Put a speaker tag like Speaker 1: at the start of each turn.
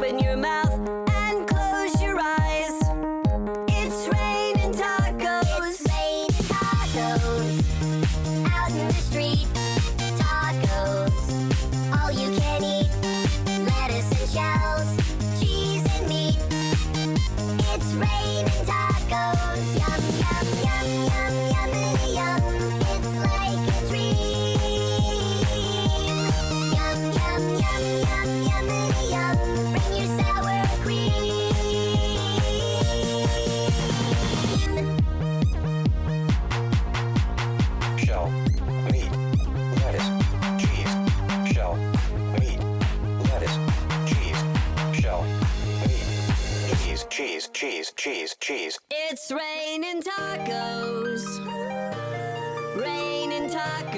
Speaker 1: open your mouth and close your eyes. It's raining tacos.
Speaker 2: It's raining tacos out in the street. Tacos, all you can eat. Lettuce and shells, cheese and meat. It's raining tacos. Yum, yum, yum, yum, yummity yum. It's like a dream. Yum, yum, yum, yum, yummity yum. Bring your sour cream.
Speaker 3: Shell, meat, lettuce, cheese. Shell, meat, lettuce, cheese. Shell, meat, cheese, cheese, cheese, cheese.
Speaker 1: It's raining tacos. Raining tacos.